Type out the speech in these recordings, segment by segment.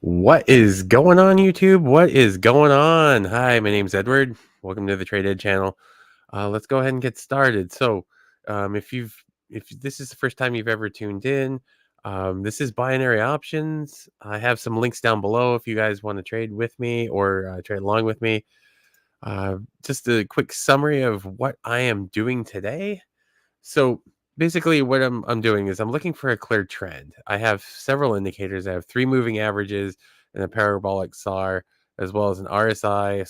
What is going on, YouTube? What is going on? Hi, my name's Edward. Welcome to the Trade Ed channel. Let's go ahead and get started. So, if this is the first time you've ever tuned in, this is binary options. I have some links down below if you guys want to trade with me or trade along with me. Just a quick summary of what I am doing today. So basically what I'm doing is I'm looking for a clear trend. I have several indicators. I have 3 moving averages and a parabolic SAR, as well as an RSI, a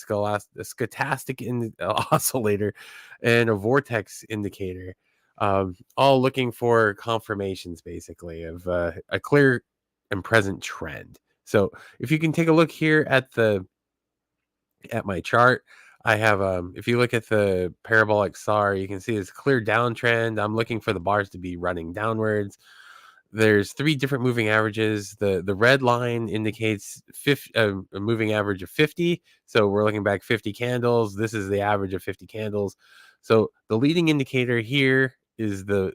stochastic oscillator, and a vortex indicator. All looking for confirmations basically of a clear and present trend. So if you can take a look here at my chart, I have if you look at the parabolic SAR, you can see it's a clear downtrend. I'm looking for the bars to be running downwards. There's 3 different moving averages. The red line indicates a moving average of 50. So we're looking back 50 candles. This is the average of 50 candles. So the leading indicator here is the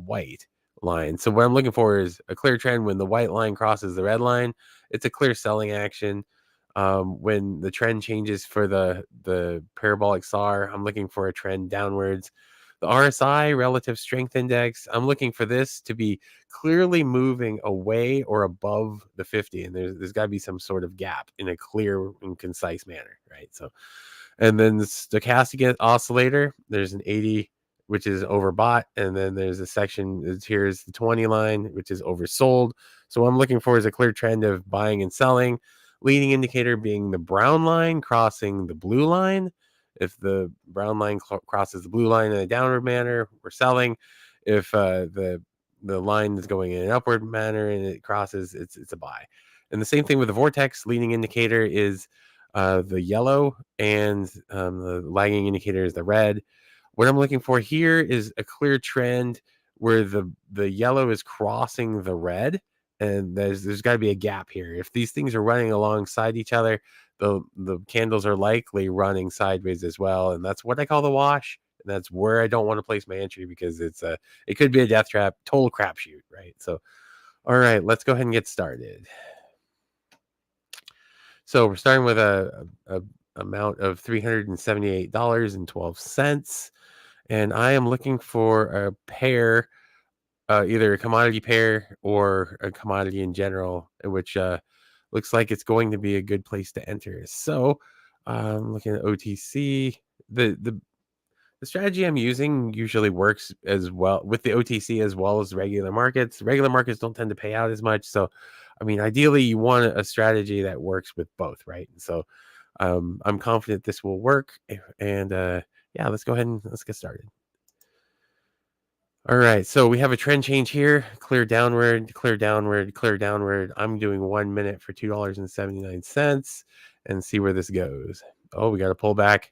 white line. So what I'm looking for is a clear trend. When the white line crosses the red line, it's a clear selling action. When the trend changes for the parabolic SAR, I'm looking for a trend downwards. The RSI, relative strength index, I'm looking for this to be clearly moving away or above the 50, and there's got to be some sort of gap in a clear and concise manner, right? So, and then the stochastic oscillator, there's an 80, which is overbought, and then there's a section here's the 20 line, which is oversold. So what I'm looking for is a clear trend of buying and selling. Leading indicator being the brown line crossing the blue line. If the brown line crosses the blue line in a downward manner, we're selling. If the line is going in an upward manner and it crosses, it's a buy. And the same thing with the vortex. Leading indicator is the yellow, and the lagging indicator is the red. What I'm looking for here is a clear trend where the yellow is crossing the red, and there's got to be a gap here. If these things are running alongside each other, the candles are likely running sideways as well, and that's what I call the wash. And that's where I don't want to place my entry, because it could be a death trap, total crapshoot, right? So, all right, let's go ahead and get started. So we're starting with a amount of $378.12, and I am looking for a pair, either a commodity pair or a commodity in general, which looks like it's going to be a good place to enter. So looking at OTC, the strategy I'm using usually works as well with the OTC as well as regular markets. Regular markets don't tend to pay out as much. So, I mean, ideally, you want a strategy that works with both, right? So, I'm confident this will work. And yeah, let's go ahead and let's get started. All right, so we have a trend change here. Clear downward, clear downward, clear downward. I'm doing 1 minute for $2.79 and see where this goes. Oh, we got to pull back.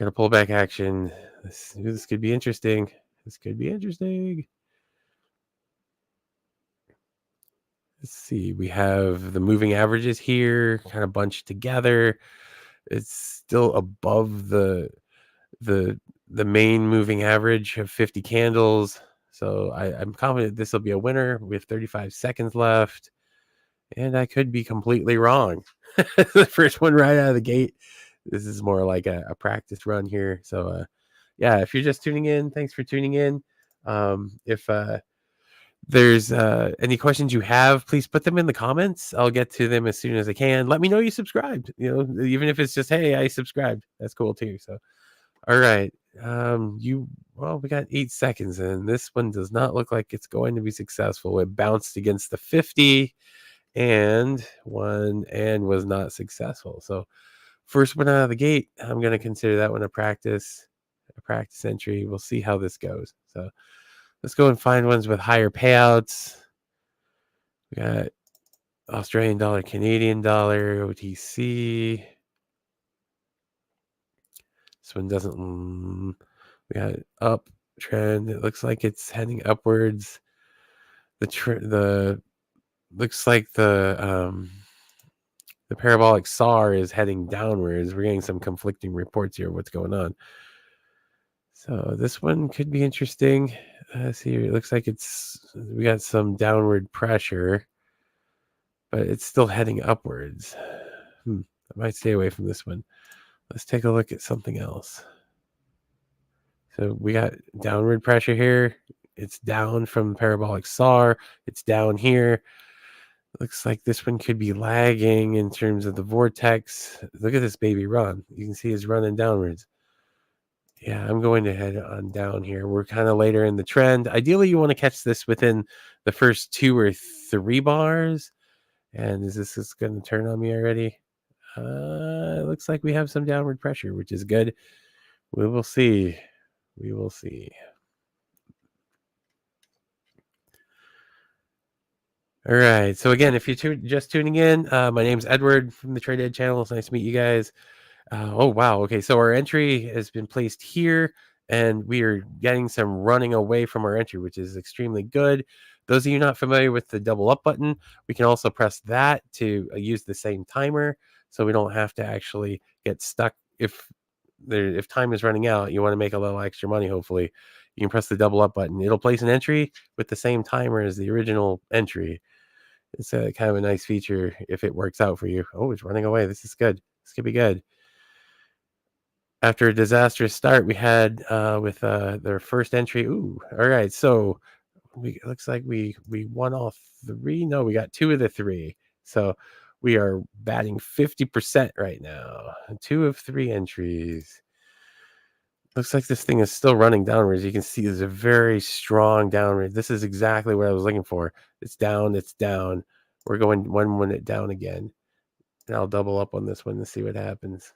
Got a pullback action. This could be interesting. This could be interesting. Let's see. We have the moving averages here, kind of bunched together. It's still above the main moving average of 50 candles. So I'm confident this will be a winner with 35 seconds left. And I could be completely wrong. The first one right out of the gate. This is more like a practice run here. So yeah, if you're just tuning in, thanks for tuning in. If there's any questions you have, please put them in the comments. I'll get to them as soon as I can. Let me know you subscribed. You know, even if it's just, hey, I subscribed. That's cool too. So, all right. We got 8 seconds, and this one does not look like it's going to be successful. It bounced against the 50 and was not successful. So first one out of the gate, I'm going to consider that one a practice entry. We'll see how this goes. So let's go and find ones with higher payouts. We got Australian dollar, Canadian dollar, OTC. This one doesn't. We got uptrend. It looks like it's heading upwards. Looks like the parabolic SAR is heading downwards. We're getting some conflicting reports here of what's going on. So this one could be interesting. See, it looks like we got some downward pressure, but it's still heading upwards. I might stay away from this one. Let's take a look at something else. So we got downward pressure here. It's down from parabolic SAR. It's down here. Looks like this one could be lagging in terms of the vortex. Look at this baby run. You can see it's running downwards. Yeah, I'm going to head on down here. We're kind of later in the trend. Ideally, you want to catch this within the first 2 or 3 bars. And is this going to turn on me already? It looks like we have some downward pressure, which is good. We will see. We will see. All right. So again, if you're just tuning in, my name's Edward from the Trade Ed channel. It's nice to meet you guys. Oh, wow. Okay. So our entry has been placed here, and we are getting some running away from our entry, which is extremely good. Those of you not familiar with the double up button, we can also press that to use the same timer, so we don't have to actually get stuck. If time is running out, you want to make a little extra money, hopefully, you can press the double up button. It'll place an entry with the same timer as the original entry. It's a kind of a nice feature if it works out for you. Oh, it's running away. This is good. This could be good. After a disastrous start we had with their first entry. Ooh, all right. So it looks like we won all 3. No, we got 2 of the 3. So we are batting 50% right now. 2 of 3 entries. Looks like this thing is still running downwards. You can see there's a very strong downward. This is exactly what I was looking for. It's down. It's down. We're going 1 minute down again. And I'll double up on this one to see what happens.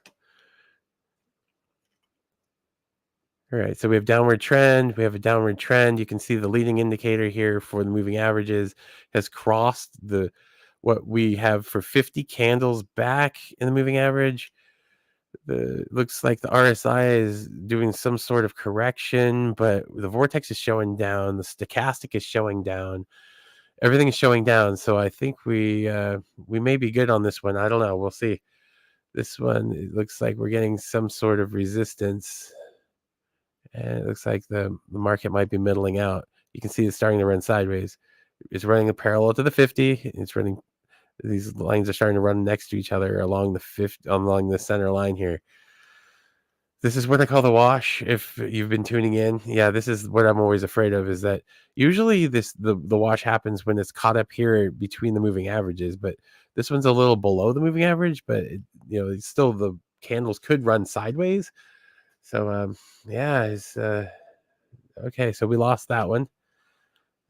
All right, so we have downward trend. We have a downward trend. You can see the leading indicator here for the moving averages has crossed what we have for 50 candles back in the moving average. Looks like the RSI is doing some sort of correction, but the vortex is showing down. The stochastic is showing down. Everything is showing down. So I think we may be good on this one. I don't know. We'll see. This one, it looks like we're getting some sort of resistance. And it looks like the market might be middling out. You can see it's starting to run sideways. It's running a parallel to the 50. It's running. These lines are starting to run next to each other along the center line here. This is what I call the wash. If you've been tuning in, yeah, this is what I'm always afraid of. Is that usually the wash happens when it's caught up here between the moving averages, but this one's a little below the moving average. But it's still, the candles could run sideways. So yeah, it's okay. So we lost that one.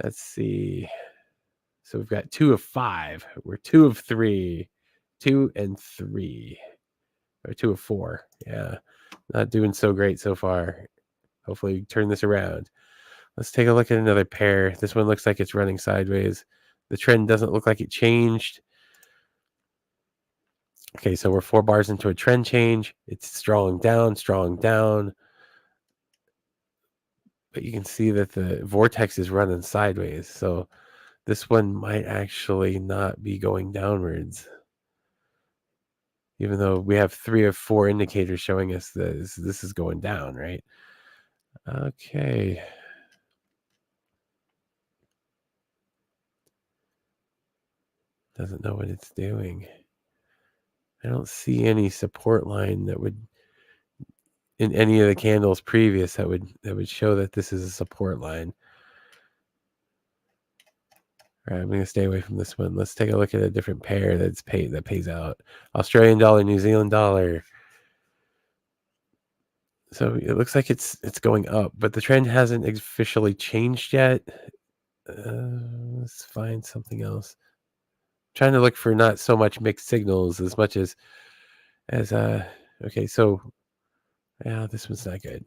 Let's see. So we've got 2 of 5. We're 2 of 3, 2 and 3, or 2 of 4. Yeah, not doing so great so far. Hopefully, we turn this around. Let's take a look at another pair. This one looks like it's running sideways. The trend doesn't look like it changed. Okay, so we're 4 bars into a trend change. It's strong down, strong down. But you can see that the vortex is running sideways. So this one might actually not be going downwards, even though we have 3 of 4 indicators showing us that this is going down, right? Okay. Doesn't know what it's doing. I don't see any support line that would, in any of the candles previous, that would show that this is a support line. All right, I'm going to stay away from this one. Let's take a look at a different pair that pays out. Australian dollar, New Zealand dollar. So it looks like it's going up, but the trend hasn't officially changed yet. Let's find something else. Trying to look for not so much mixed signals as much as okay, so yeah, this one's not good.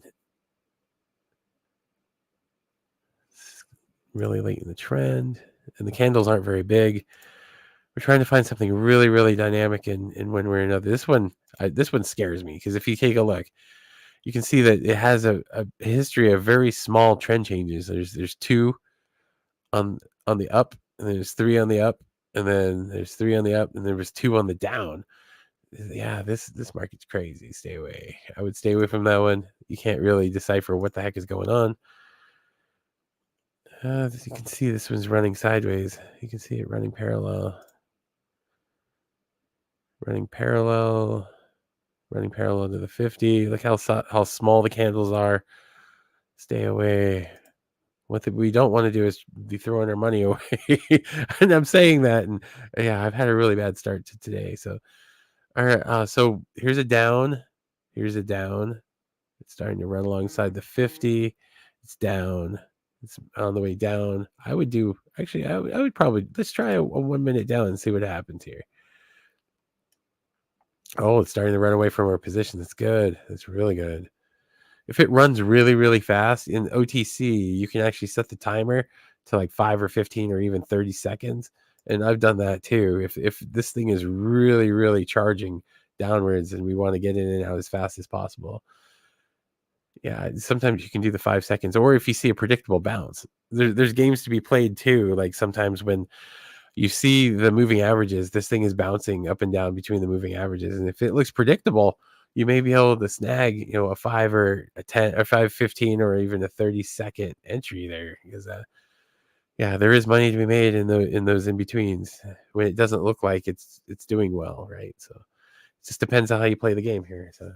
It's really late in the trend, and the candles aren't very big. We're trying to find something really, really dynamic in one way or another. This one scares me, because if you take a look, you can see that it has a history of very small trend changes. There's 2 on the up, and there's 3 on the up, and then there's 3 on the up, and there was 2 on the down. Yeah, this market's crazy. Stay away. I would stay away from that one. You can't really decipher what the heck is going on. You can see this one's running sideways. You can see it running parallel. running parallel to the 50. Look how small the candles are. Stay away. What we don't want to do is be throwing our money away. And I'm saying that, and yeah, I've had a really bad start to today. So, all right. So here's a down. Here's a down. It's starting to run alongside the 50. It's down. It's on the way down. I would do actually. I would probably let's try a 1 minute down and see what happens here. Oh, it's starting to run away from our position. That's good. That's really good. If it runs really, really fast in OTC, you can actually set the timer to like 5 or 15 or even 30 seconds. And I've done that too. If this thing is really, really charging downwards and we want to get in and out as fast as possible. Yeah, sometimes you can do the 5 seconds. Or if you see a predictable bounce. There's games to be played too. Like sometimes when you see the moving averages, this thing is bouncing up and down between the moving averages. And if it looks predictable, you may be able to snag, a 5 or a 10 or 5:15 or even a 30-second entry there. Because yeah, there is money to be made in those in betweens when it doesn't look like it's doing well, right? So it just depends on how you play the game here. So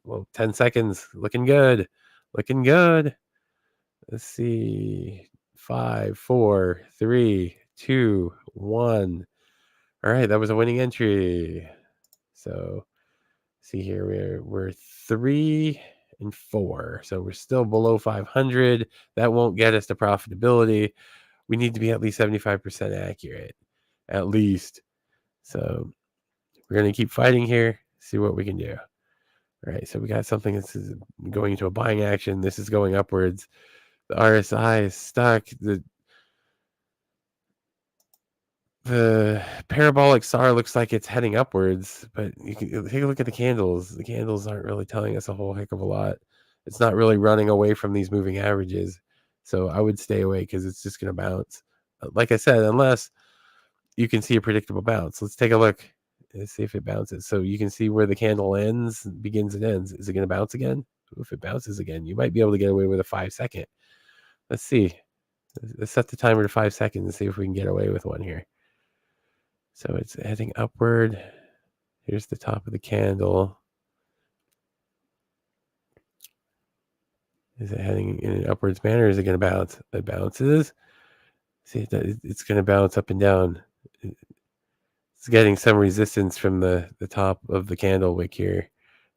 well, 10 seconds, looking good. Looking good. Let's see. 5, 4, 3, 2, 1. All right, that was a winning entry. So see here, we're 3 and 4. So we're still below 500. That won't get us to profitability. We need to be at least 75% accurate, at least. So we're going to keep fighting here, see what we can do. All right, so we got something that's going into a buying action. This is going upwards. The RSI is stuck. The Parabolic SAR looks like it's heading upwards, but you can take a look at the candles. The candles aren't really telling us a whole heck of a lot. It's not really running away from these moving averages. So I would stay away because it's just going to bounce. Like I said, unless you can see a predictable bounce. Let's take a look and see if it bounces. So you can see where the candle begins and ends. Is it going to bounce again? If it bounces again, you might be able to get away with a 5-second. Let's see. Let's set the timer to 5 seconds and see if we can get away with one here. So it's heading upward. Here's the top of the candle. Is it heading in an upwards manner? Is it going to bounce? It bounces. See, it's going to bounce up and down. It's getting some resistance from the top of the candle wick here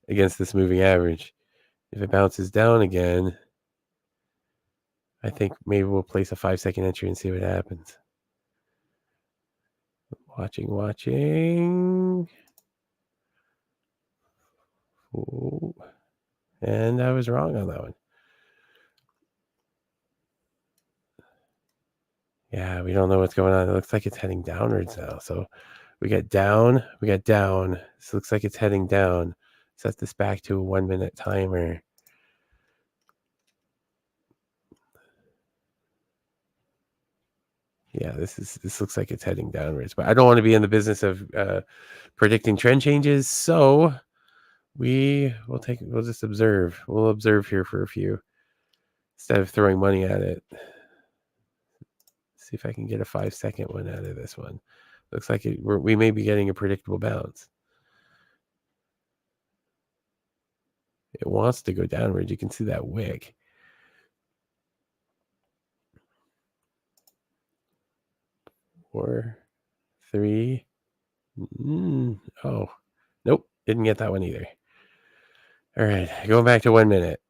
against this moving average. If it bounces down again, I think maybe we'll place a 5-second entry and see what happens. Watching. Ooh. And I was wrong on that one. Yeah, we don't know what's going on. It looks like it's heading downwards now. So we got down. This looks like it's heading down. Set this back to a 1-minute timer. Yeah, this looks like it's heading downwards, but I don't want to be in the business of predicting trend changes. So we'll just observe. We'll observe here for a few instead of throwing money at it. See if I can get a 5-second one out of this one. Looks like we may be getting a predictable bounce. It wants to go downwards. You can see that wick. 4, 3. Oh, nope. Didn't get that one either. All right, going back to 1 minute.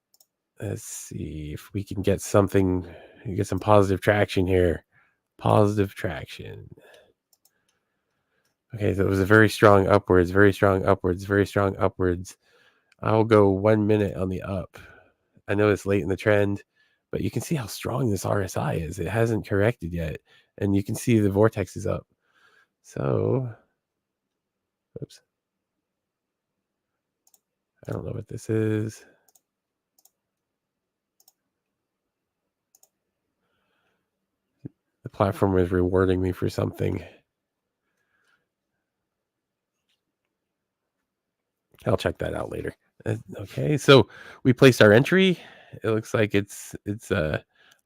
Let's see if we can get something, get some positive traction here. Positive traction. Okay, so it was a very strong upwards. I'll go 1 minute on the up. I know it's late in the trend, but you can see how strong this RSI is. It hasn't corrected yet, and you can see the vortex is up. So, oops. I don't know what this is. The platform is rewarding me for something. I'll check that out later. Okay, so we placed our entry. It looks like it's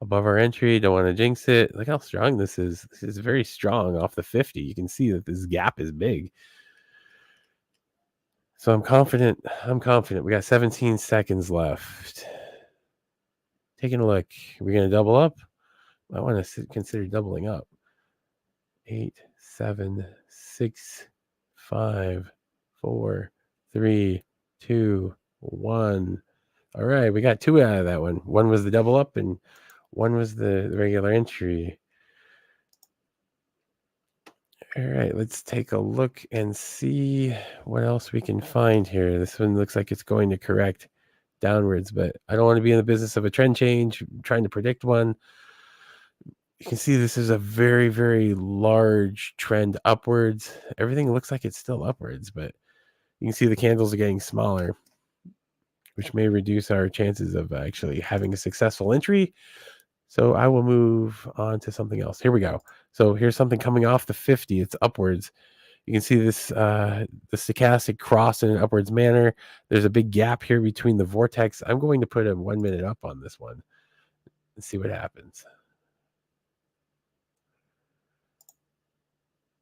above our entry. Don't want to jinx it. Look how strong this is. This is very strong off the 50. You can see that this gap is big. So I'm confident. I'm confident. We got 17 seconds left. Taking a look. Are we going to double up? I want to consider doubling up. 8, 7, 6, 5, 4, 3, 2, 1. All right, we got two out of that one. One was the double up and one was the regular entry. All right, let's take a look and see what else we can find here. This one looks like it's going to correct downwards, but I don't want to be in the business of a trend change, trying to predict one. You can see this is a very, very large trend upwards. Everything looks like it's still upwards, but you can see the candles are getting smaller, which may reduce our chances of actually having a successful entry. So I will move on to something else. Here we go. So here's something coming off the 50. It's upwards. You can see this, the stochastic cross in an upwards manner. There's a big gap here between the vortex. I'm going to put a 1 minute up on this one and see what happens.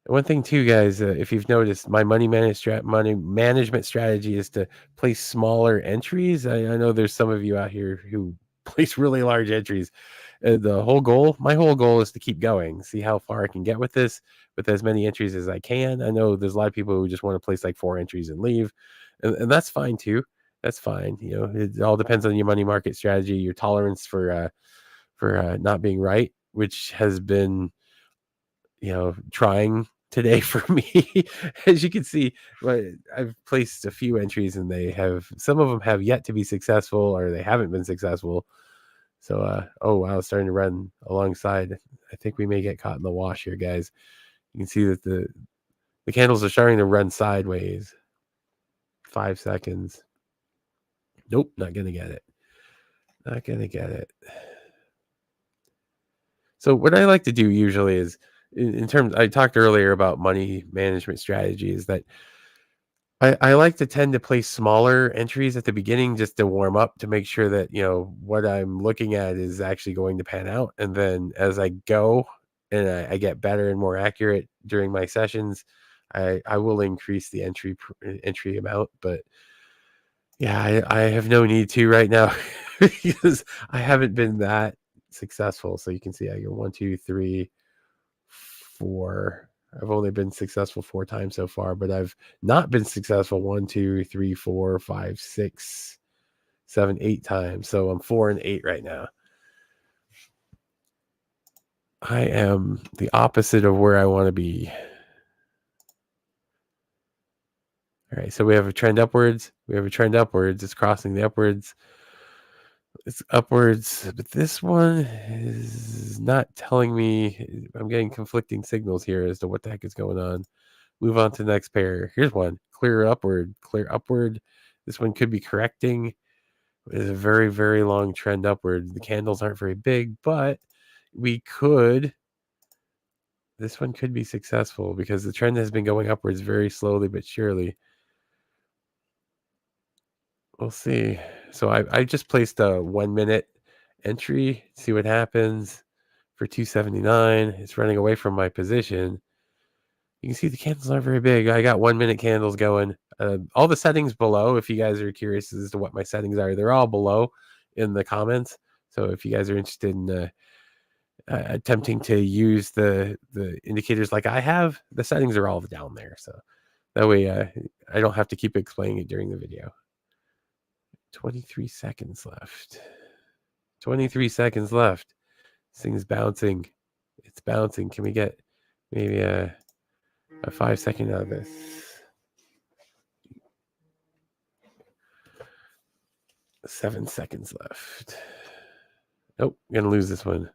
One thing too, guys, if you've noticed, my money management strategy is to place smaller entries. I know there's some of you out here who place really large entries. My whole goal is to keep going, see how far I can get with this, with as many entries as I can. I know there's a lot of people who just want to place like 4 entries and leave, and that's fine too. That's fine. You know, it all depends on your money market strategy, your tolerance for not being right, which has been, trying today for me. As you can see, I've placed a few entries and some of them have yet to be successful or they haven't been successful. So, oh wow, it's starting to run alongside. I think we may get caught in the wash here, guys. You can see that the candles are starting to run sideways. 5 seconds. Nope, not going to get it. Not going to get it. So what I like to do usually is in terms, I talked earlier about money management strategies that I like to tend to place smaller entries at the beginning just to warm up to make sure that, what I'm looking at is actually going to pan out. And then as I go and I get better and more accurate during my sessions, I will increase the entry amount. But yeah, I have no need to right now because I haven't been that successful. So you can see I go 1, 2, 3, 4. I've only been successful 4 times so far, but I've not been successful 1, 2, 3, 4, 5, 6, 7, 8 times. So I'm 4 and 8 right now. I am the opposite of where I want to be. All right, so we have a trend upwards. It's crossing the upwards. It's upwards, but this one is not telling me. I'm getting conflicting signals here as to what the heck is going on. Move on to the next pair. Here's one. Clear upward. This one could be correcting. It's a very, very long trend upward. The candles aren't very big, but this one could be successful because the trend has been going upwards very slowly but surely. We'll see. So I just placed a 1 minute entry. See what happens for 279. It's running away from my position. You can see the candles aren't very big. I got 1 minute candles going. All the settings below, if you guys are curious as to what my settings are, they're all below in the comments. So if you guys are interested in attempting to use the indicators like I have, the settings are all down there. So that way I don't have to keep explaining it during the video. 23 seconds left. 23 seconds left. This thing's bouncing. It's bouncing. Can we get maybe a 5 second out of this? Seven seconds left. Nope, I'm gonna lose this one.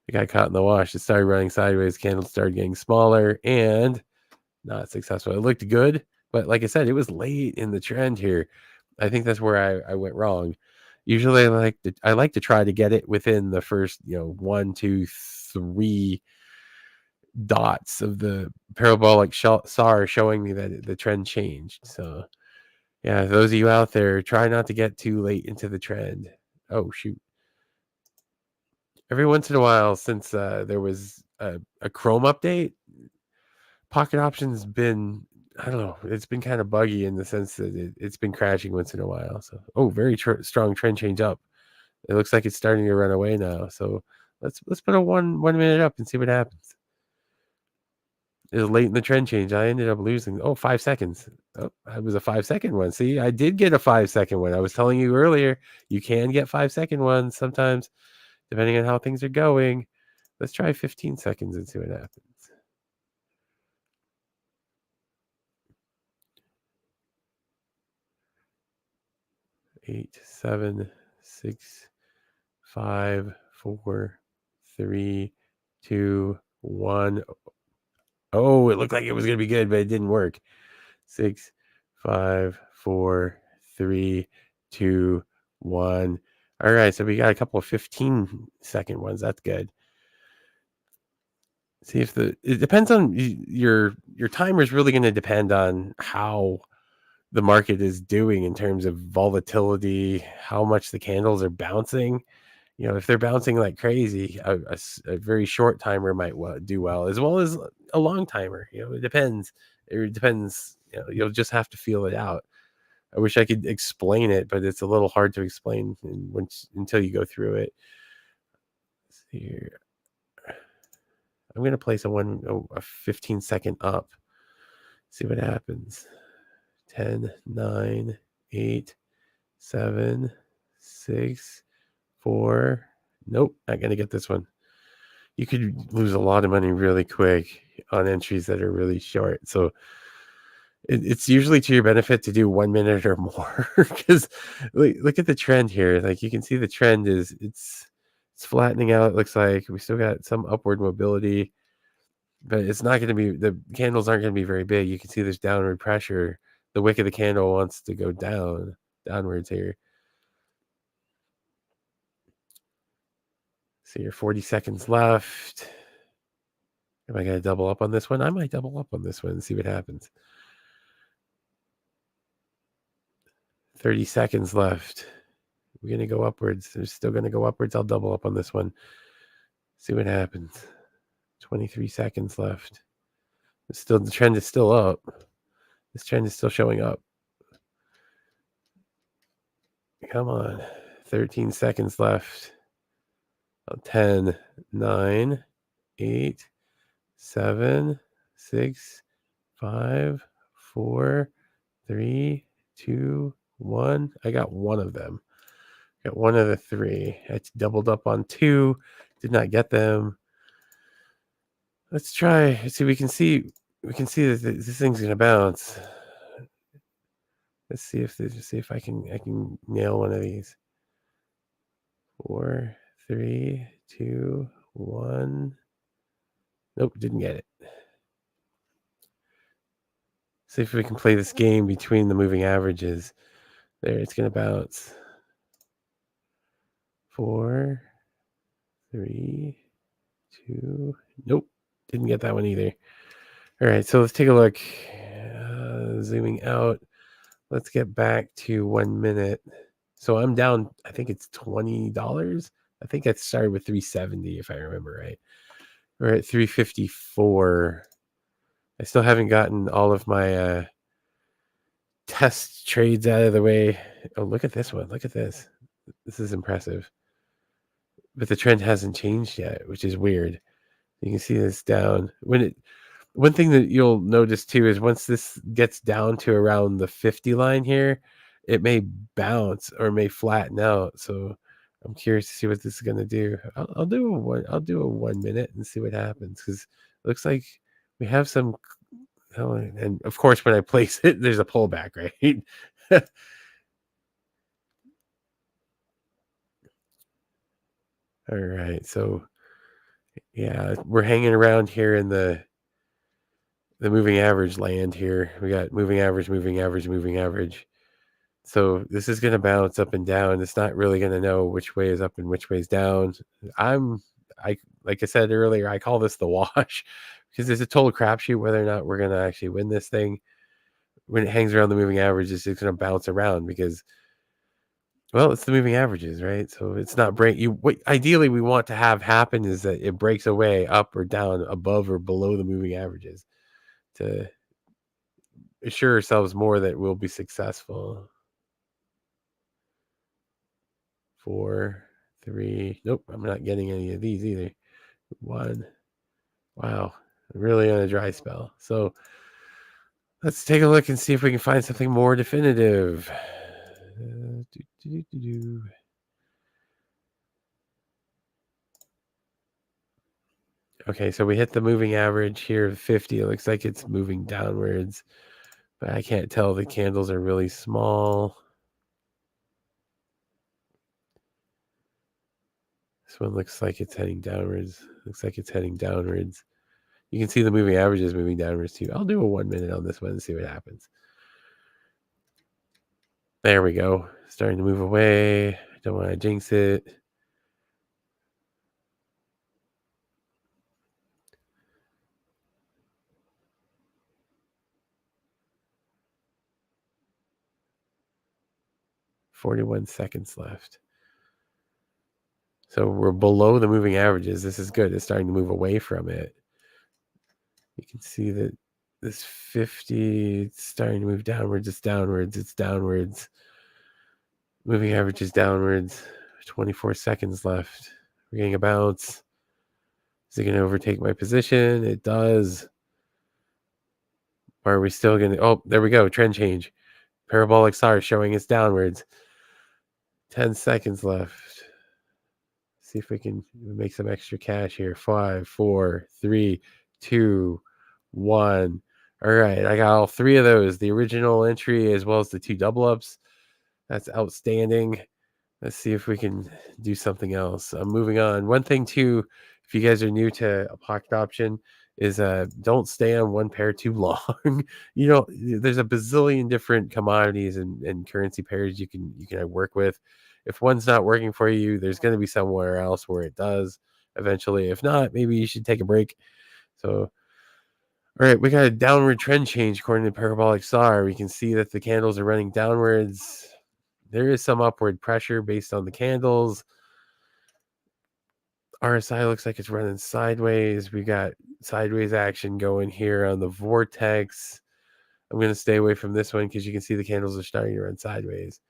I got caught in the wash. It started running sideways. Candles started getting smaller and not successful. It looked good, but like I said, it was late in the trend here. I think that's where I went wrong. Usually, I like to try to get it within the first 1, 2, 3 dots of the parabolic SAR showing me that the trend changed. So yeah, those of you out there, try not to get too late into the trend. Oh shoot. Every once in a while, since there was a Chrome update, pocket options been I don't know. It's been kind of buggy in the sense that it's been crashing once in a while. So, oh, very strong trend change up. It looks like it's starting to run away now. So let's put a 1 minute up and see what happens. It was late in the trend change. I ended up losing. Oh, 5 seconds. Oh, it was a 5 second one. See, I did get a 5 second one. I was telling you earlier, you can get 5 second ones sometimes, depending on how things are going. Let's try 15 seconds and see what happens. 8, 7, 6, 5, 4, 3, 2, 1. Oh, it looked like it was going to be good, but it didn't work. 6, 5, 4, 3, 2, 1. All right, so we got a couple of 15-second ones. That's good. See if it depends on your timer is really going to depend on how the market is doing in terms of volatility, how much the candles are bouncing. If they're bouncing like crazy, a very short timer might do well, as well as a long timer. It depends. It depends. You'll just have to feel it out. I wish I could explain it, but it's a little hard to explain until you go through it. Let's see here. I'm going to place a 15-second up. See what happens. 10, 9, 8, 7, 6, 4. Nope, not going to get this one. You could lose a lot of money really quick on entries that are really short. So it's usually to your benefit to do 1 minute or more, because look at the trend here. Like, you can see the trend is it's flattening out. It looks like we still got some upward mobility, but it's not going to be, the candles aren't going to be very big. You can see there's downward pressure. The wick of the candle wants to go downwards here. So you're 40 seconds left. Am I going to double up on this one? I might double up on this one and see what happens. 30 seconds left. We're going to go upwards. They're still going to go upwards. I'll double up on this one. See what happens. 23 seconds left. The trend is still up. This trend is still showing up. Come on. 13 seconds left. 10, 9, 8, 7, 6, 5, 4, 3, 2, 1. I got one of them. Got one of the three. I doubled up on 2. Did not get them. Let's try. See, we can see that this thing's gonna bounce. Let's see if I can nail one of these. 4, 3, 2, 1. Nope, didn't get it. See if we can play this game between the moving averages. There, it's gonna bounce. 4, 3, 2. Nope, didn't get that one either. All right, so let's take a look. Zooming out. Let's get back to 1 minute. So I'm down, I think it's $20. I think I started with 370 if I remember right. We're at 354. I still haven't gotten all of my test trades out of the way. Oh, look at this one. Look at this. This is impressive. But the trend hasn't changed yet, which is weird. You can see this down. One thing that you'll notice too is once this gets down to around the 50 line here, it may bounce or may flatten out. So I'm curious to see what this is going to do. I'll do a 1 minute and see what happens, because it looks like we have some. Oh, and of course, when I place it, there's a pullback, right? All right, so yeah, we're hanging around here in the moving average land here. We got moving average, moving average, moving average. So this is going to bounce up and down. It's not really going to know which way is up and which way is down. Like I said earlier, I call this the wash, because it's a total crapshoot whether or not we're going to actually win this thing. When it hangs around the moving averages, it's going to bounce around because, well, it's the moving averages, right? So it's not what ideally we want to have happen is that it breaks away up or down, above or below the moving averages, to assure ourselves more that we'll be successful. 4, 3. Nope, I'm not getting any of these either. 1. Wow, really on a dry spell. So let's take a look and see if we can find something more definitive. Okay, so we hit the moving average here of 50. It looks like it's moving downwards, but I can't tell. The candles are really small. This one looks like it's heading downwards. Looks like it's heading downwards. You can see the moving averages moving downwards too. I'll do a 1 minute on this one and see what happens. There we go. Starting to move away. I don't want to jinx it. "41 seconds left." So we're below the moving averages. This is good. It's starting to move away from it. You can see that this 50, it's starting to move downwards. It's downwards. It's downwards. Moving average is downwards. 24 seconds left. We're getting a bounce. Is it going to overtake my position? It does. Or are we still going to... Oh, there we go. Trend change. Parabolic SAR showing it's downwards. 10 seconds left. See if we can make some extra cash here. 5, 4, 3, 2, 1. All right, I got all 3 of those. The original entry as well as the 2 double ups. That's outstanding. Let's see if we can do something else. I'm moving on. One thing too, if you guys are new to a pocket option, is don't stay on one pair too long. There's a bazillion different commodities and currency pairs you can work with. If one's not working for you, there's going to be somewhere else where it does eventually. If not, maybe you should take a break. So, all right, we got a downward trend change according to Parabolic SAR. We can see that the candles are running downwards. There is some upward pressure based on the candles. RSI looks like it's running sideways. We got sideways action going here on the vortex. I'm going to stay away from this one because you can see the candles are starting to run sideways.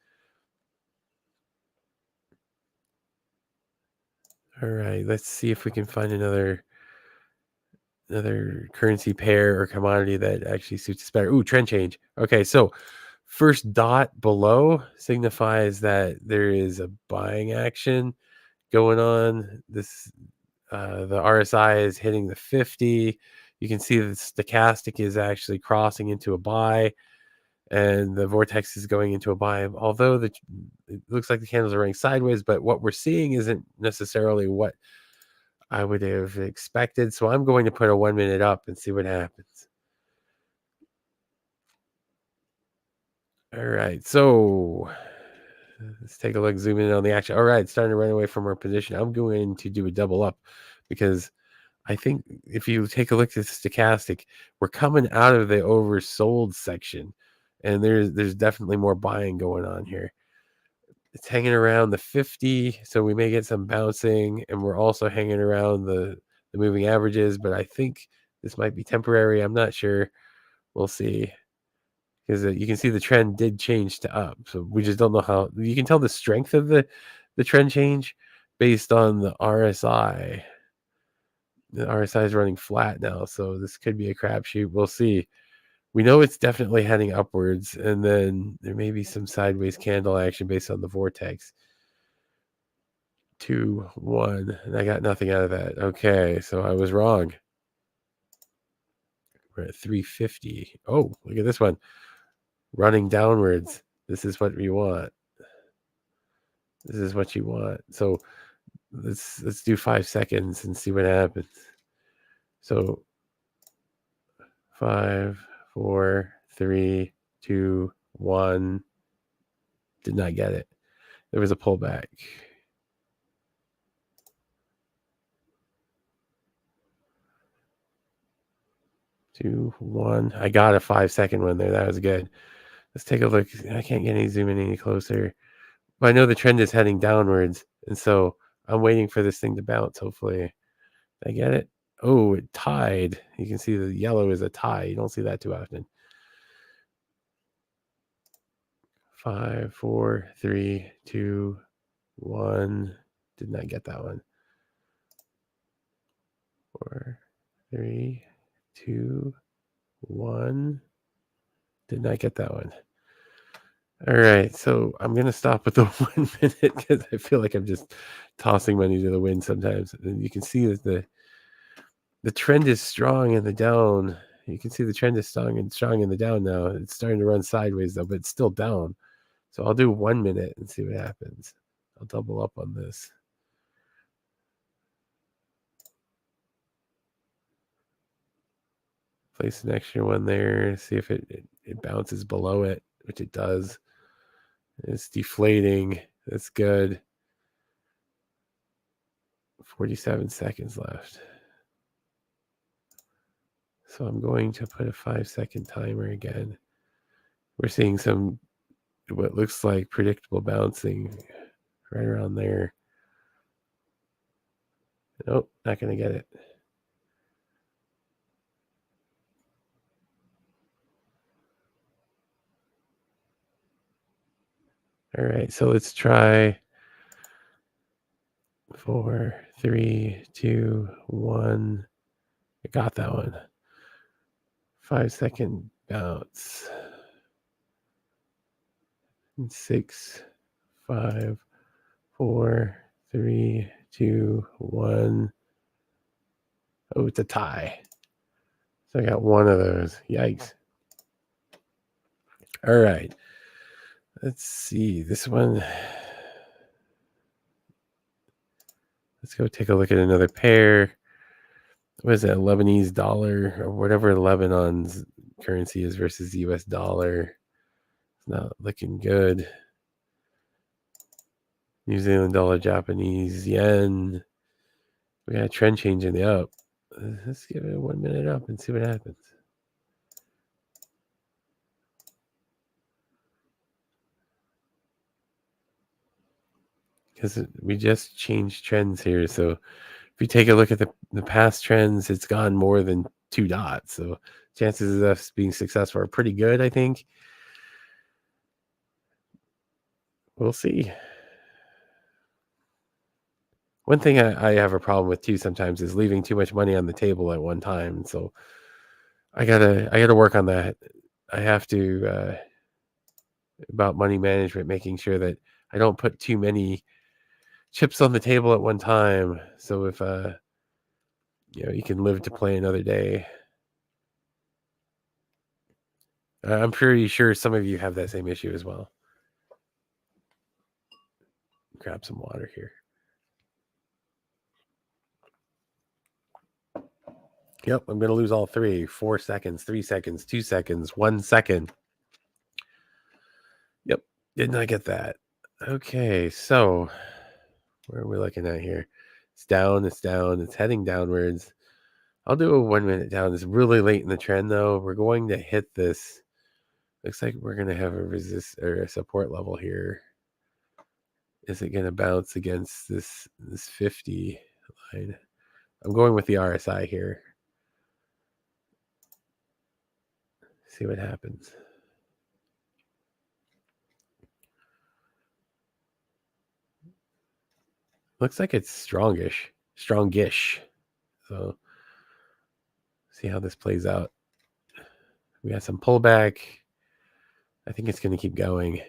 All right, let's see if we can find another currency pair or commodity that actually suits us better. Ooh, trend change. Okay, so first dot below signifies that there is a buying action going on. This the RSI is hitting the 50. You can see the stochastic is actually crossing into a buy, and the vortex is going into a buy. Although it looks like the candles are running sideways, but what we're seeing isn't necessarily what I would have expected. So I'm going to put a 1 minute up and see what happens. All right, so let's take a look, zoom in on the action. All right, it's starting to run away from our position. I'm going to do a double up because I think if you take a look at the stochastic, we're coming out of the oversold section, and there's definitely more buying going on here. It's hanging around the 50, so we may get some bouncing, and we're also hanging around the moving averages, but I think this might be temporary. I'm not sure. We'll see. Because you can see the trend did change to up, so we just don't know how. You can tell the strength of the trend change based on the RSI. The RSI is running flat now, so this could be a crapshoot. We'll see. We know it's definitely heading upwards, and then there may be some sideways candle action based on the vortex. 2, 1, and I got nothing out of that. Okay, so I was wrong. We're at 350. Oh, look at this one. Running downwards. This is what we want. This is what you want. So let's do 5 seconds and see what happens. So 5, 4, 3, 2, 1. Did not get it. There was a pullback. 2, 1. I got a 5-second one there. That was good. Let's take a look. I can't get any zoom in any closer. But I know the trend is heading downwards, and so I'm waiting for this thing to bounce, hopefully. Did I get it? Oh, it tied. You can see the yellow is a tie. You don't see that too often. 5, 4, 3, 2, 1. Did not get that one. 4, 3, 2, 1. Did not get that one. All right, so I'm gonna stop with the 1 minute because I feel like I'm just tossing money to the wind sometimes. And you can see that the trend is strong in the down. You can see the trend is strong in the down now. It's starting to run sideways though, but it's still down. So I'll do 1 minute and see what happens. I'll double up on this. Place an extra one there. See if it bounces below it, which it does. It's deflating. That's good. 47 seconds left. So I'm going to put a 5-second timer again. We're seeing some what looks like predictable bouncing right around there. Nope, not going to get it. All right, so let's try 4, 3, 2, 1. I got that one. 5-second bounce. 6, 5, 4, 3, 2, 1. Oh, it's a tie. So I got one of those. Yikes. All right. Let's see. This one. Let's go take a look at another pair. What is that? Lebanese dollar or whatever Lebanon's currency is versus the US dollar. It's not looking good. New Zealand dollar, Japanese yen. We got a trend change in the up. Let's give it a 1 minute up and see what happens. Because we just changed trends here. So if you take a look at the past trends, it's gone more than 2 dots. So chances of us being successful are pretty good, I think. We'll see. One thing I have a problem with too sometimes is leaving too much money on the table at one time. So I gotta work on that. I have to about money management, making sure that I don't put too many chips on the table at one time. So if you can live to play another day. I'm pretty sure some of you have that same issue as well. Grab some water here. Yep, I'm gonna lose all 3. 4 seconds, 3 seconds, 2 seconds, 1 second. Yep, did not get that. Okay, so where are we looking at here? It's down, it's heading downwards. I'll do a 1 minute down. It's really late in the trend though. We're going to hit this. Looks like we're gonna have a resist or a support level here. Is it gonna bounce against this 50 line? I'm going with the RSI here. See what happens. Looks like it's strongish. So see how this plays out. We got some pullback. I think it's going to keep going.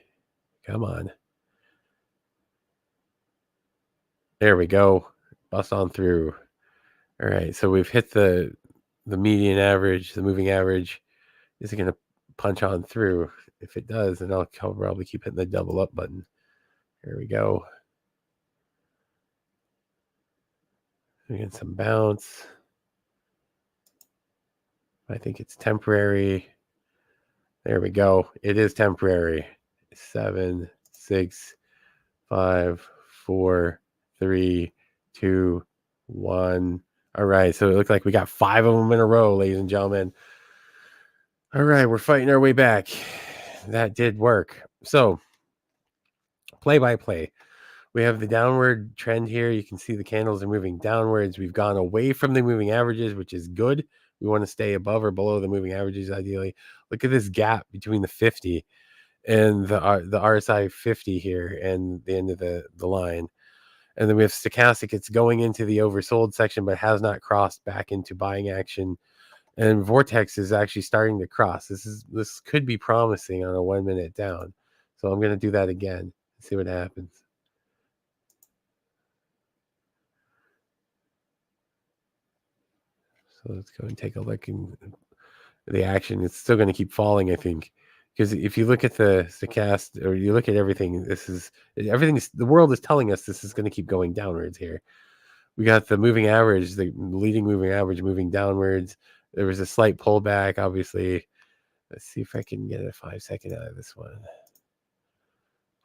Come on. There we go. Bust on through. All right, so we've hit the median average, the moving average. Is it going to punch on through? If it does, then I'll probably keep hitting the double up button. Here we go. We get some bounce. I think it's temporary. There we go. It is temporary. 7, 6, 5, 4, 3, 2, 1. All right. So it looked like we got 5 of them in a row, ladies and gentlemen. All right. We're fighting our way back. That did work. So play by play. We have the downward trend here. You can see the candles are moving downwards. We've gone away from the moving averages, which is good. We want to stay above or below the moving averages, ideally. Look at this gap between the 50 and the RSI 50 here, and the end of the line. And then we have stochastic. It's going into the oversold section, but has not crossed back into buying action. And vortex is actually starting to cross. This could be promising on a 1 minute down. So I'm going to do that again. See what happens. So let's go and take a look in the action. It's still going to keep falling, I think, because if you look at the stochastic, or you look at everything, the world is telling us this is going to keep going downwards here. We got the moving average, the leading moving average moving downwards. There was a slight pullback, obviously. Let's see if I can get a 5-second out of this one.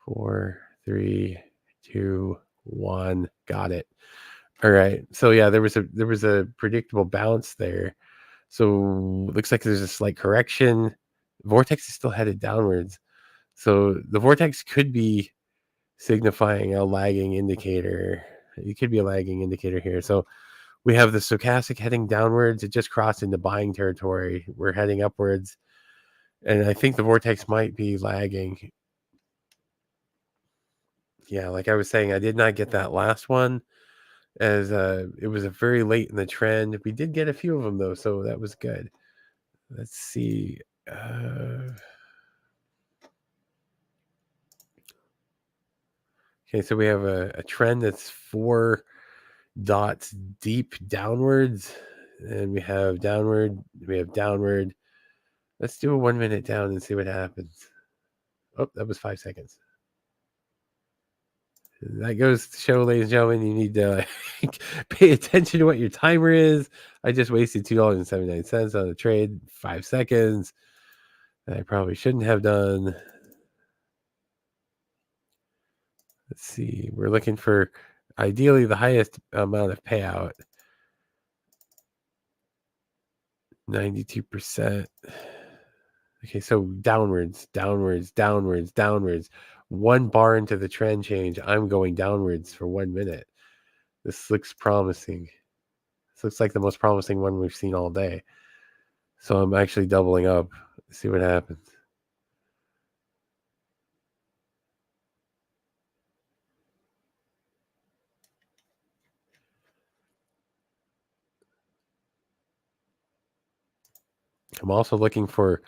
4, 3, 2, 1. Got it. All right. So yeah, there was a predictable bounce there. So looks like there's a slight correction. Vortex is still headed downwards. So the vortex could be signifying a lagging indicator. It could be a lagging indicator here. So we have the stochastic heading downwards. It just crossed into buying territory. We're heading upwards. And I think the vortex might be lagging. Yeah, like I was saying, I did not get that last one, as it was a very late in the trend. We did get a few of them though, so that was good. Let's see. Okay, so we have a trend that's 4 dots deep downwards, and we have downward. We have downward. Let's do a 1 minute down and see what happens. Oh, that was 5 seconds. That goes to show, ladies and gentlemen, you need to pay attention to what your timer is. I just wasted $2.79 on a trade, 5 seconds. That I probably shouldn't have done. Let's see. We're looking for ideally the highest amount of payout. 92%. Okay, so downwards, downwards, downwards, downwards. 1 bar into the trend change, I'm going downwards for 1 minute. This looks promising. This looks like the most promising one we've seen all day. So I'm actually doubling up. Let's see what happens. I'm also looking for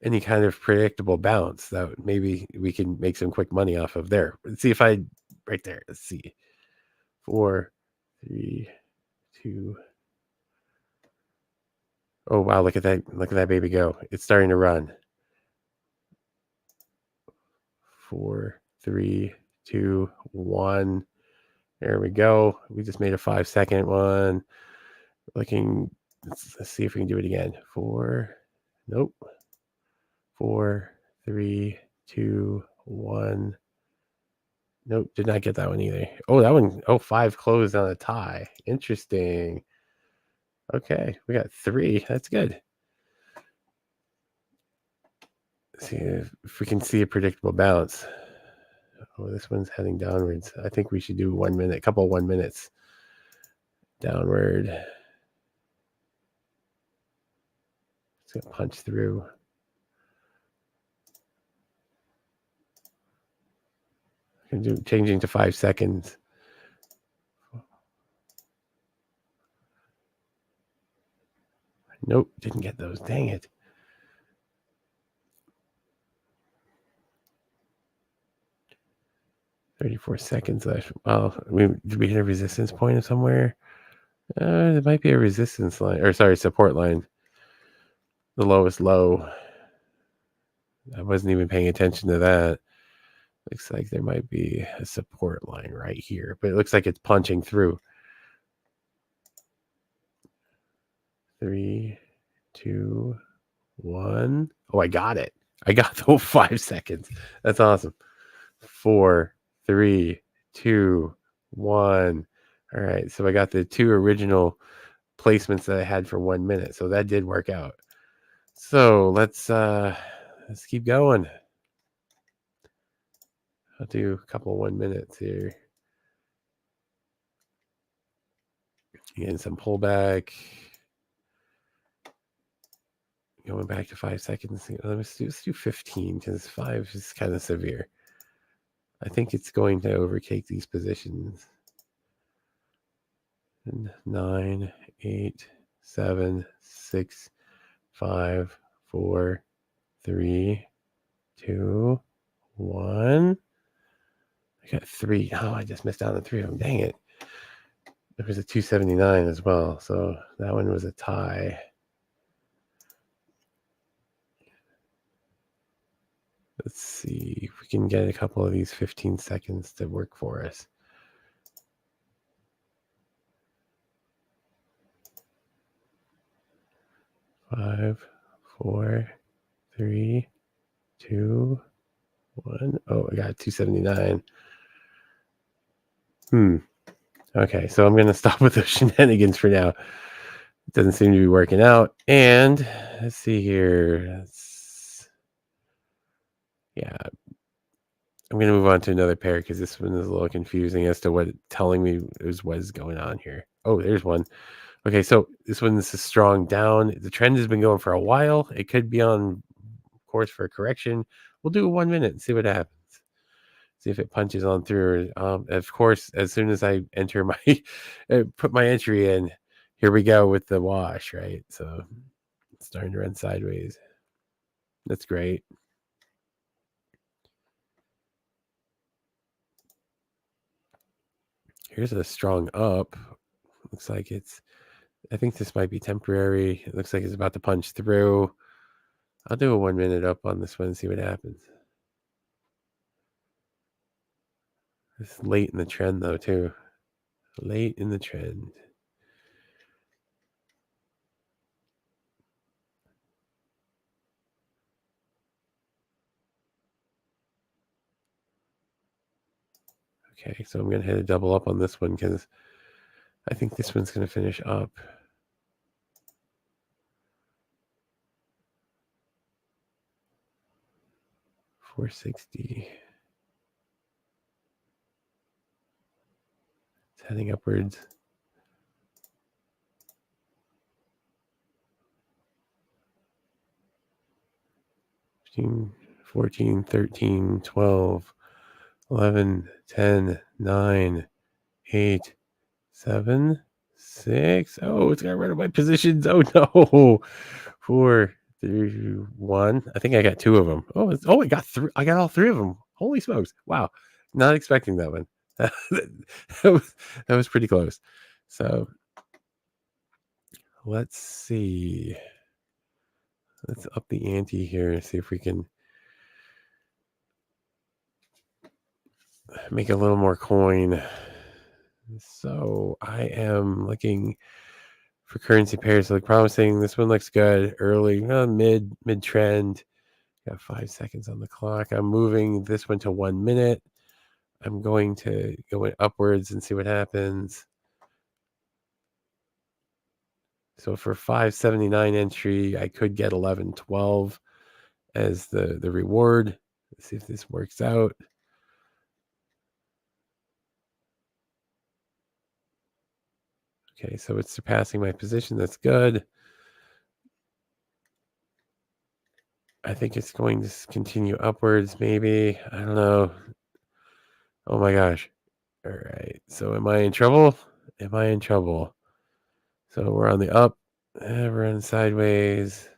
any kind of predictable bounce that maybe we can make some quick money off of there. Let's see if right there. Let's see. 4, 3, 2. Oh wow, look at that. Look at that baby go. It's starting to run. 4, 3, 2, 1. There we go. We just made a 5-second one. Looking, let's see if we can do it again. 4, nope. 4, 3, 2, 1. Nope, did not get that one either. Oh, that one. Oh, 5 closed on a tie. Interesting. Okay, we got 3. That's good. Let's see if we can see a predictable bounce. Oh, this one's heading downwards. I think we should do 1 minute, couple 1 minutes downward. It's gonna punch through. I'm gonna do changing to 5 seconds. Nope, didn't get those. Dang it. $34 seconds left. Oh, did we hit a resistance point somewhere? There might be a resistance line, or sorry, support line. The lowest low. I wasn't even paying attention to that. Looks like there might be a support line right here, but it looks like it's punching through. 3, 2, 1. Oh, I got it. I got the 5 seconds. That's awesome. 4, 3, 2, 1. All right. So I got the 2 original placements that I had for 1 minute. So that did work out. So let's keep going. I'll do a couple 1 minutes here. Getting some pullback. Going back to 5 seconds. Let's do 15 because 5 is kind of severe. I think it's going to overtake these positions. And 9, 8, 7, 6, 5, 4, 3, 2, 1. I got 3. Oh, I just missed out on 3 of them. Dang it. There was a 279 as well. So that one was a tie. Let's see if we can get a couple of these 15 seconds to work for us. 5, 4, 3, 2, 1. Oh, I got 279. Okay, so I'm going to stop with those shenanigans for now. It doesn't seem to be working out. And let's see here. Yeah, I'm going to move on to another pair because this one is a little confusing as to what it's telling me is what is going on here. Oh, there's one. Okay, so this one's a strong down. The trend has been going for a while. It could be on course for a correction. We'll do 1 minute and see what happens. See if it punches on through. Of course, as soon as I enter my, put my entry in, here we go with the wash, right? So it's starting to run sideways. That's great. Here's a strong up. Looks like I think this might be temporary. It looks like it's about to punch through. I'll do a 1 minute up on this one and see what happens. It's late in the trend though, too. Late in the trend. Okay, so I'm going to hit a double up on this one because I think this one's going to finish up. 460. It's heading upwards. 15, 14, 13, 12, 11, 10, 9, 8, 7, 6. Oh, it's got rid of my positions. Oh no. 4, 3, 1. I think I got 2 of them. Oh, I got 3. I got all 3 of them. Holy smokes. Wow. Not expecting that one. that was pretty close. So let's see. Let's up the ante here and see if we can make a little more coin. So I am looking for currency pairs that look promising. This one looks good early, mid trend. Got 5 seconds on the clock. I'm moving this one to 1 minute. I'm going to go upwards and see what happens. So for 579 entry, I could get 11.12 as the reward. Let's see if this works out. Okay, so it's surpassing my position. That's good. I think it's going to continue upwards, maybe. I don't know. Oh my gosh. All right. So am I in trouble? Am I in trouble? So we're on the up. We're on sideways.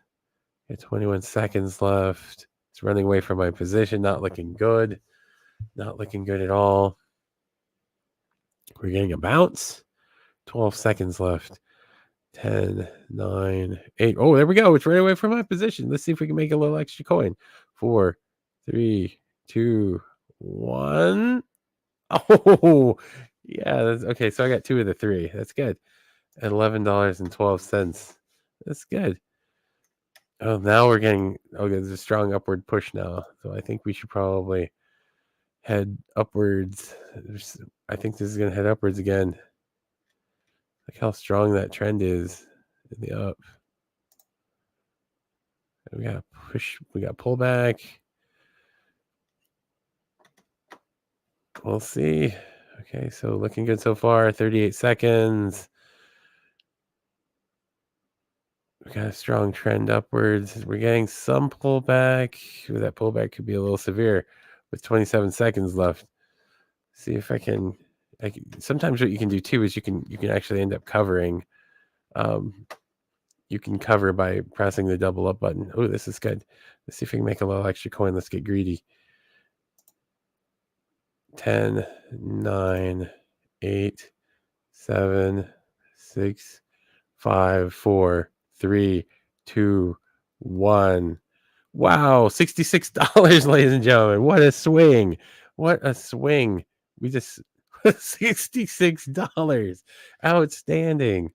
Got 21 seconds left. It's running away from my position. Not looking good. Not looking good at all. We're getting a bounce. 12 seconds left. 10, 9, 8. Oh, there we go. It's right away from my position. Let's see if we can make a little extra coin. 4, 3, 2, 1. Oh, yeah. That's okay. So I got 2 of the 3. That's good. At $11.12. That's good. Oh, now we're getting. Okay, there's a strong upward push now. So I think we should probably head upwards. I think this is going to head upwards again. Look how strong that trend is in the up. We got push. We got pullback. We'll see. Okay, so looking good so far. 38 seconds. We got a strong trend upwards. We're getting some pullback. Ooh, that pullback could be a little severe with 27 seconds left. See if I can. Sometimes what you can do too is you can actually end up covering. You can cover by pressing the double up button. Oh, this is good. Let's see if we can make a little extra coin. Let's get greedy. 10, 9, 8, 7, 6, 5, 4, 3, 2, 1. Wow, $66, ladies and gentlemen. What a swing. What a swing. We just $66. Outstanding.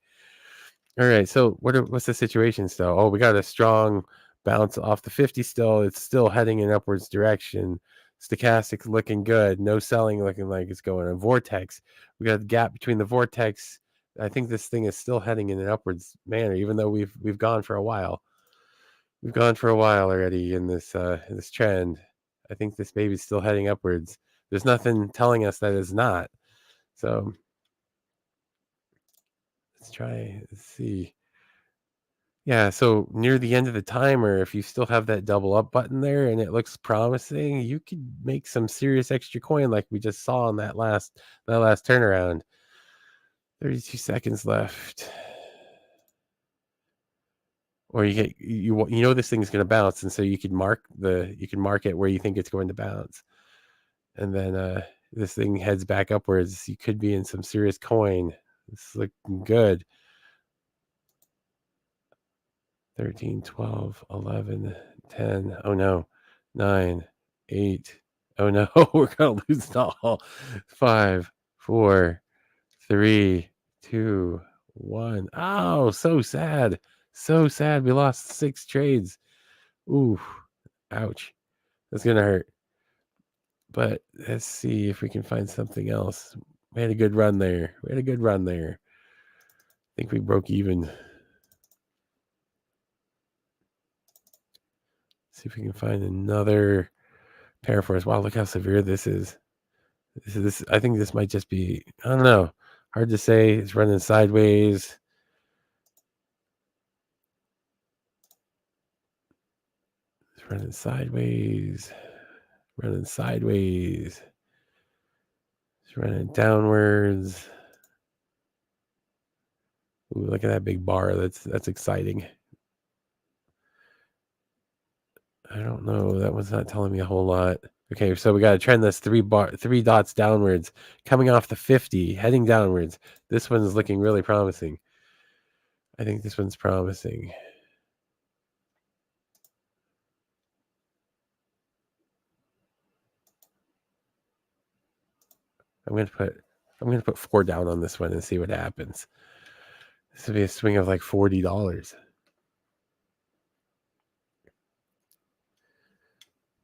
All right, so what's the situation still? Oh, we got a strong bounce off the 50 still. It's still heading in upwards direction. Stochastic looking good. No selling looking like it's going on. Vortex. We got a gap between the vortex. I think this thing is still heading in an upwards manner, even though we've gone for a while. We've gone for a while already in this trend. I think this baby's still heading upwards. There's nothing telling us that it's not. So let's see. Yeah, so near the end of the timer, if you still have that double up button there and it looks promising, you could make some serious extra coin like we just saw in that last turnaround. 32 seconds left. Or you know this thing's going to bounce, and so you can mark it where you think it's going to bounce. And then this thing heads back upwards. You could be in some serious coin. It's looking good. 13, 12, 11, 10. Oh no. 9, 8. Oh no, we're going to lose it all. 5, 4, 3, 2, 1. Oh, so sad. So sad. We lost 6 trades. Ooh, ouch. That's going to hurt. But let's see if we can find something else. We had a good run there. I think we broke even. See if we can find another pair for us. Wow, look how severe this is. I think this might just be, I don't know. Hard to say. It's running sideways. It's running sideways. It's running downwards. Ooh, look at that big bar. That's exciting. I don't know. That one's not telling me a whole lot. Okay, so we got to trend this three dots downwards, coming off the 50, heading downwards. This one's looking really promising. I think this one's promising. I'm gonna put 4 down on this one and see what happens. This would be a swing of like $40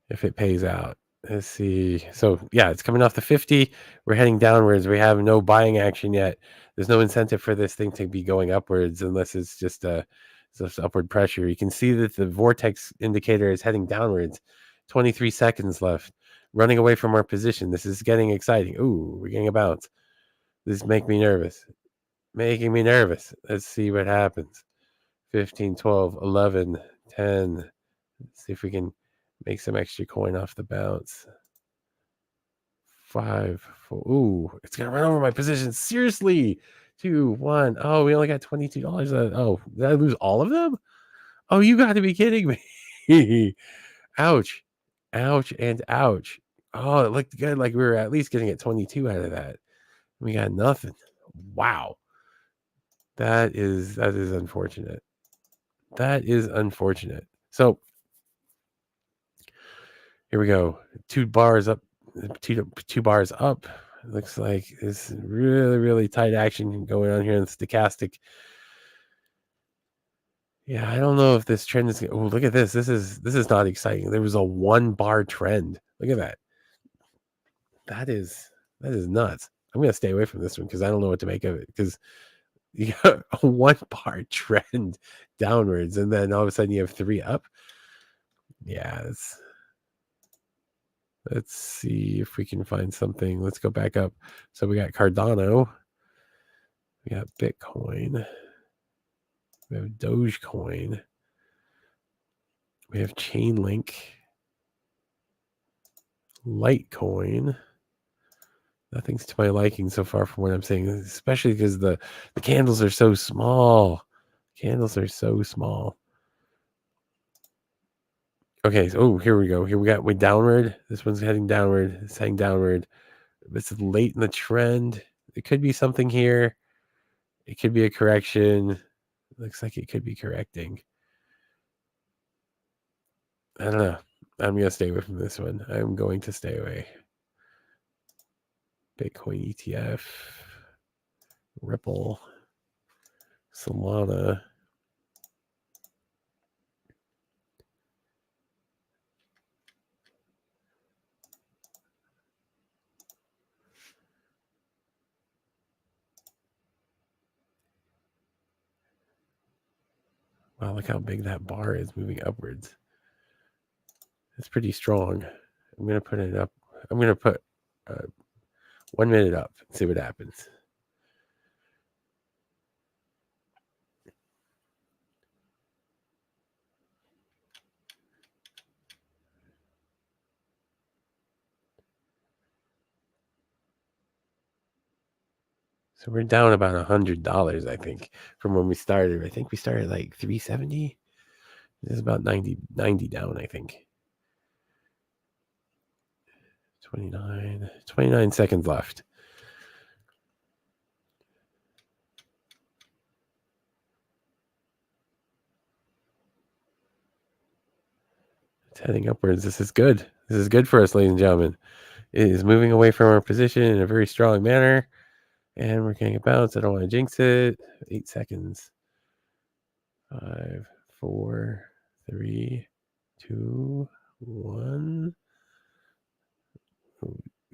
if it pays out. Let's see. So yeah, it's coming off the 50. We're heading downwards. We have no buying action yet. There's no incentive for this thing to be going upwards unless it's just upward pressure. You can see that the vortex indicator is heading downwards. 23 seconds left. Running away from our position. This is getting exciting. Ooh, we're getting a bounce. This makes me nervous. Making me nervous. Let's see what happens. 15, 12, 11, 10. Let's see if we can make some extra coin off the bounce. 5, 4. Ooh, it's gonna run over my position. Seriously. 2, 1. Oh, we only got $22. Oh, did I lose all of them? Oh, you got to be kidding me. Ouch. Ouch and ouch. Oh, it looked good. Like we were at least getting at 22 out of that. We got nothing. Wow. That is unfortunate. That is unfortunate. So here we go. 2 bars up. 2 bars up. It looks like this really, really tight action going on here in the stochastic. Yeah, I don't know if this trend is. Oh, look at this. This is not exciting. There was a 1 bar trend. Look at that. That is nuts. I'm gonna stay away from this one because I don't know what to make of it. Because you got a 1 bar trend downwards, and then all of a sudden you have 3 up. Yeah, let's see if we can find something. Let's go back up. So we got Cardano. We got Bitcoin. We have Dogecoin. We have Chainlink. Litecoin. Nothing's to my liking so far from what I'm seeing, especially because the candles are so small. Candles are so small. Okay, so here we go. Here we got way downward. This one's heading downward. It's heading downward. It's late in the trend. It could be something here. It could be a correction. Looks like it could be correcting. I don't know. I'm going to stay away from this one. I'm going to stay away. Bitcoin ETF. Ripple. Solana. Wow, look how big that bar is moving upwards. It's pretty strong. I'm going to put it up. I'm going to put 1 minute up and see what happens. So we're down about $100, I think, from when we started. I think we started like 370. This is about 90 down, I think. 29 seconds left. It's heading upwards. This is good. This is good for us, ladies and gentlemen. It is moving away from our position in a very strong manner. And we're getting a bounce. I don't want to jinx it. 8 seconds. 5, 4, 3, 2, 1,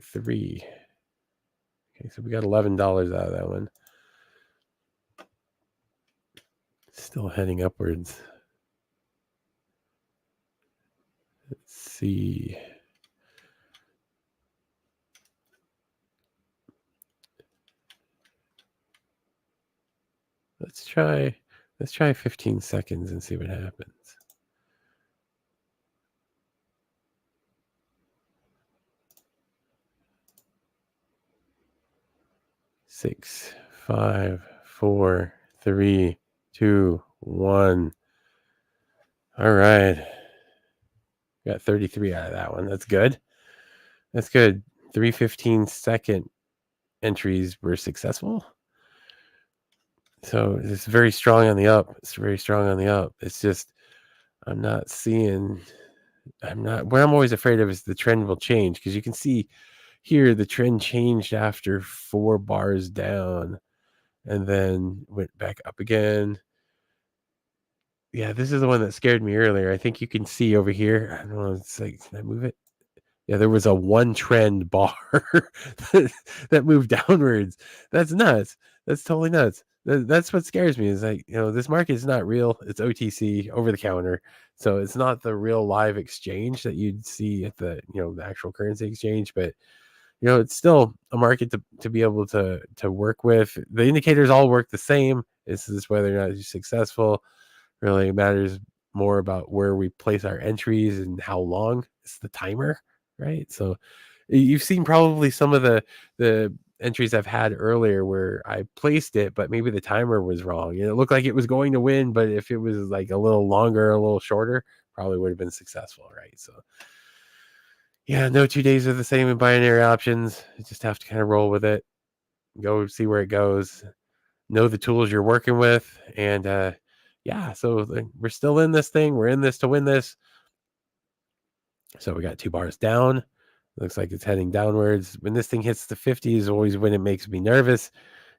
3. Okay, so we got $11 out of that one. Still heading upwards. Let's see. Let's try 15 seconds and see what happens. 6, 5, 4, 3, 2, 1. All right. Got 33 out of that one. That's good. That's good. 3 15-second entries were successful. So it's very strong on the up. It's very strong on the up. It's just what I'm always afraid of is the trend will change, because you can see here the trend changed after 4 bars down and then went back up again. Yeah, this is the one that scared me earlier. I think you can see over here. I don't know. It's like, can I move it? Yeah, there was a one trend bar that moved downwards. That's nuts. That's totally nuts. That's what scares me, is like, this market is not real. It's OTC, over the counter. So it's not the real live exchange that you'd see at the, the actual currency exchange. But, it's still a market to be able to work with. The indicators all work the same. This is whether or not you're successful. Really matters more about where we place our entries and how long. It's the timer, right? So you've seen probably some of the entries I've had earlier where I placed it, but maybe the timer was wrong. It looked like it was going to win, but if it was like a little longer, a little shorter, probably would have been successful, right? So yeah, no 2 days are the same in binary options. You just have to kind of roll with it, go see where it goes, know the tools you're working with, and so we're still in this thing. We're in this to win this. So we got 2 bars down. Looks like it's heading downwards. When this thing hits the 50s, always when it makes me nervous.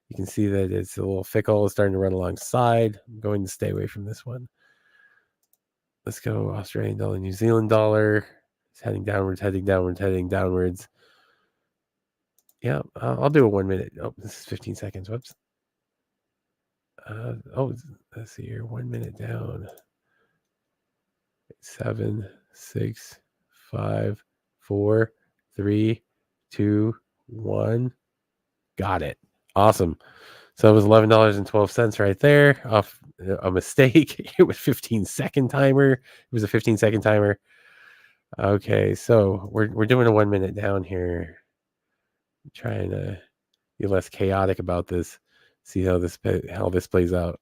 You can see that it's a little fickle. It's starting to run alongside. I'm going to stay away from this one. Let's go Australian dollar, New Zealand dollar. It's heading downwards, heading downwards, heading downwards. Yeah, I'll do a 1 minute. Oh, this is 15 seconds. Whoops. Let's see here. 1 minute down. 7, 6, 5, 4, 3, 2, 1. Got it. Awesome. So it was $11.12 right there off a mistake. It was 15-second timer. It was a 15-second timer. Okay, so we're doing a 1 minute down here. Trying to be less chaotic about this. See how this plays out.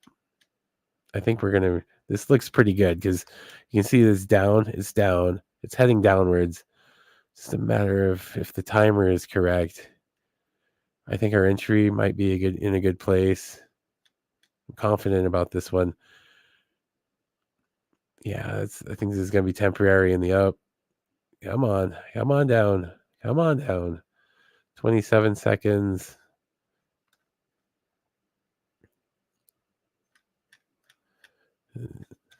I think we're gonna. This looks pretty good because you can see this down. It's down. It's heading downwards. It's just a matter of if the timer is correct. I think our entry might be in a good place. I'm confident about this one. Yeah, I think this is gonna be temporary in the up. Come on down. Come on down. 27 seconds.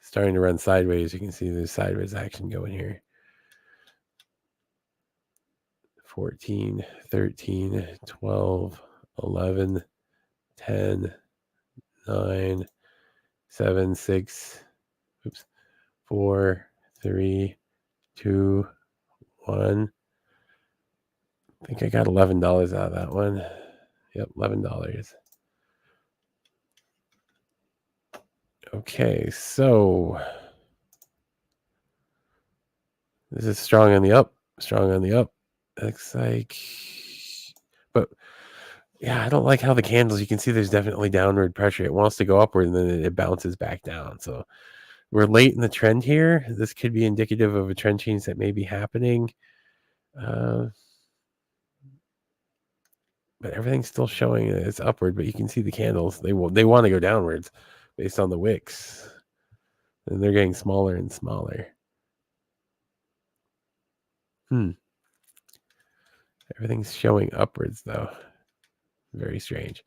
Starting to run sideways. You can see there's sideways action going here. 14, 13, 12, 11, 10, 9, 7, 6, 4, 3, 2, 1. I think I got $11 out of that one. Yep, $11. Okay, so this is strong on the up. Looks like, but yeah, I don't like how the candles, you can see there's definitely downward pressure. It wants to go upward and then it bounces back down. So we're late in the trend here. This could be indicative of a trend change that may be happening. But everything's still showing that it's upward, but you can see the candles. They want to go downwards based on the wicks. And they're getting smaller and smaller. Everything's showing upwards, though. Very strange.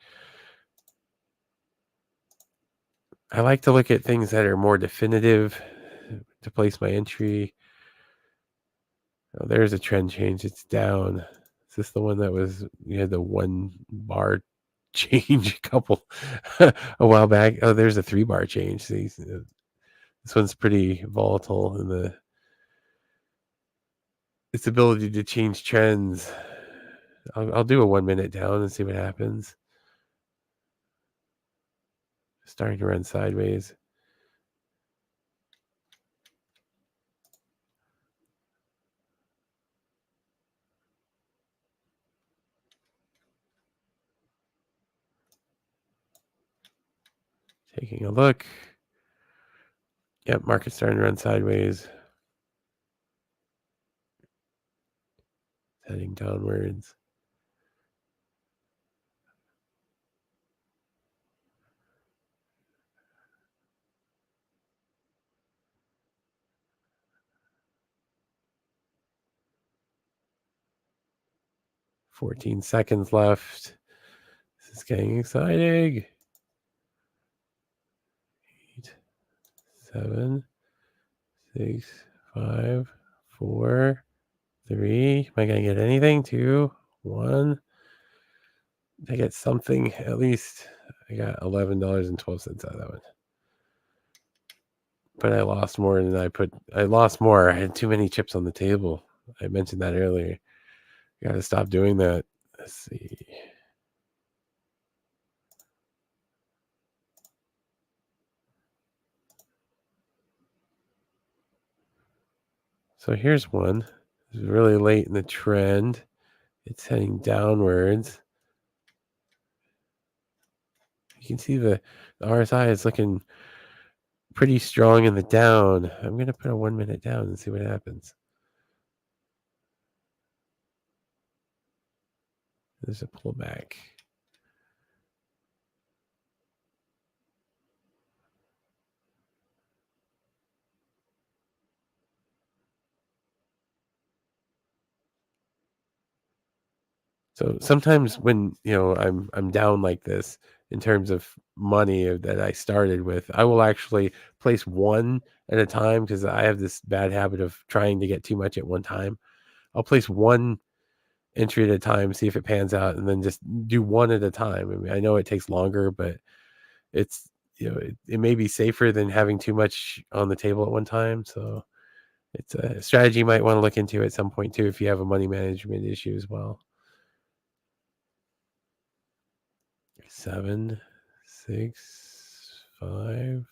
I like to look at things that are more definitive to place my entry. Oh, there's a trend change. It's down. Is this the one that you had the 1 bar change a while back? Oh, there's a 3 bar change. See, this one's pretty volatile in its ability to change trends. I'll do a 1 minute down and see what happens. Starting to run sideways. Taking a look. Yep, market's starting to run sideways. Heading downwards. $14 seconds left. This is getting exciting. 8, 7, 6, 5, 4, 3. Am I going to get anything? 2, 1. I get something at least. I got $11.12 out of that one. But I lost more than I lost more. I had too many chips on the table. I mentioned that earlier. Got to stop doing that. Let's see. So here's one. It's really late in the trend. It's heading downwards. You can see the RSI is looking pretty strong in the down. I'm going to put a 1 minute down and see what happens. There's a pullback. So sometimes when I'm down like this in terms of money that I started with, I will actually place one at a time because I have this bad habit of trying to get too much at one time. I'll place one entry at a time, see if it pans out, and then just do one at a time. I mean, I know it takes longer, but it's it may be safer than having too much on the table at one time. So it's a strategy you might want to look into at some point too if you have a money management issue as well. 7, 6, 5,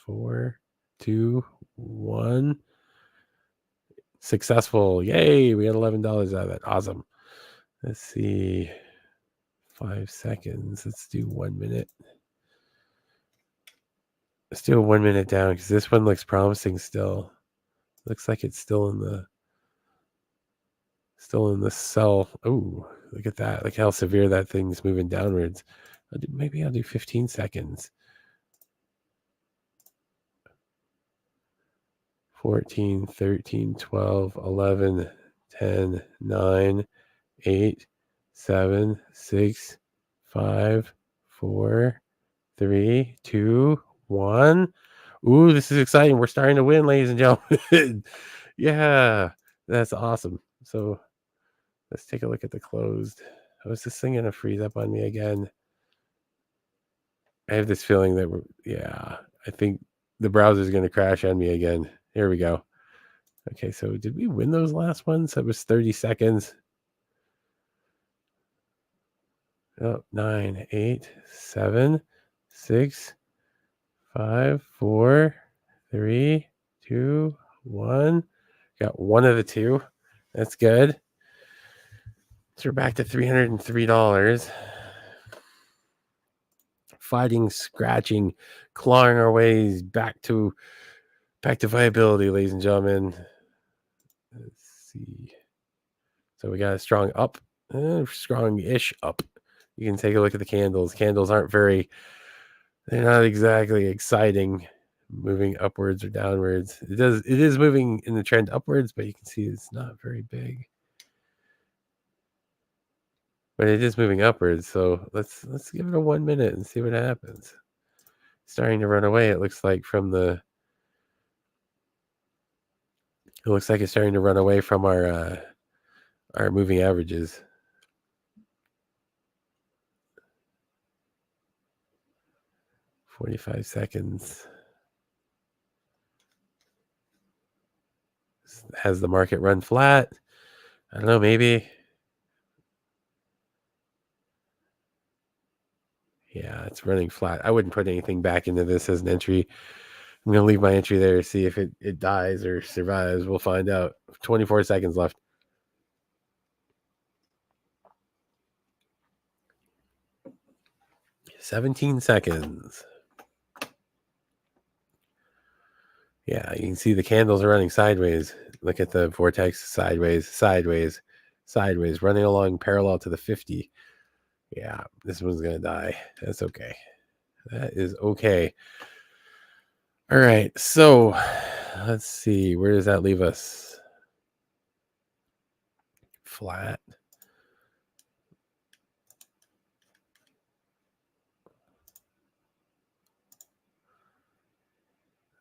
4, 2, 1. Successful. Yay, we got $11 out of that. Awesome. Let's see. 5 seconds. Let's do 1 minute. Let's do a 1 minute down because this one looks promising still. Looks like it's still in the cell. Oh, look at that. Look how severe that thing's moving downwards. Maybe I'll do 15 seconds. 14, 13, 12, 11, 10, 9, 8, 7, 6, 5, 4, 3, 2, 1. Ooh, this is exciting. We're starting to win, ladies and gentlemen. Yeah, that's awesome. So let's take a look at the closed. Oh, is this thing going to freeze up on me again? I have this feeling that I think the browser is going to crash on me again. Here we go. Okay, so did we win those last ones? That was 30 seconds. Oh, 9, 8, 7, 6, 5, 4, 3, 2, 1. Got one of the two. That's good. So we're back to $303. Fighting, scratching, clawing our ways back to viability, ladies and gentlemen. Let's see. So we got a strong up, strong-ish up. You can take a look at the candles. Candles aren't they're not exactly exciting, moving upwards or downwards. It is moving in the trend upwards, but you can see it's not very big. But it is moving upwards, so let's give it a 1 minute and see what happens. Starting to run away, it looks like it looks like it's starting to run away from our moving averages. $45 seconds. Has the market run flat? I don't know, maybe. Yeah, it's running flat. I wouldn't put anything back into this as an entry. I'm going to leave my entry there to see if it dies or survives. We'll find out. 24 seconds left. 17 seconds. Yeah, you can see the candles are running sideways. Look at the vortex, sideways, sideways, sideways, running along parallel to the 50. Yeah, this one's going to die. That's okay. That is okay. All right, so let's see. Where does that leave us? Flat.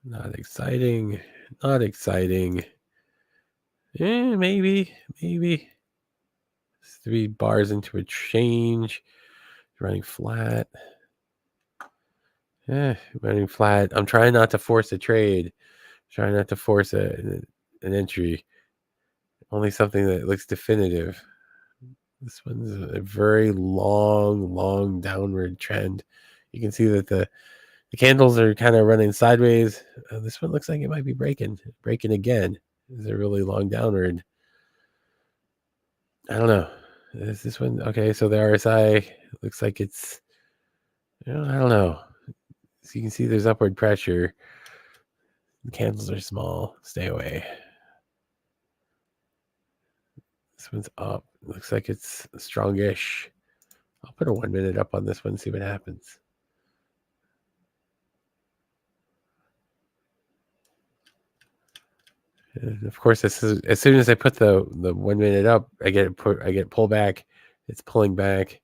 Not exciting. Not exciting. Maybe. 3 bars into a change. Running flat. Running flat. I'm trying not to force a trade. Trying not to force an entry. Only something that looks definitive. This one's a very long downward trend. You can see that the candles are kind of running sideways. This one looks like it might be breaking again. Is a really long downward. I don't know. Is this one okay? So the RSI looks like it's, I don't know. So you can see there's upward pressure. The candles are small. Stay away. This one's up. Looks like it's strongish. I'll put a 1 minute up on this one, see what happens. And of course, as soon as I put the 1 minute up, I get pull back. It's pulling back.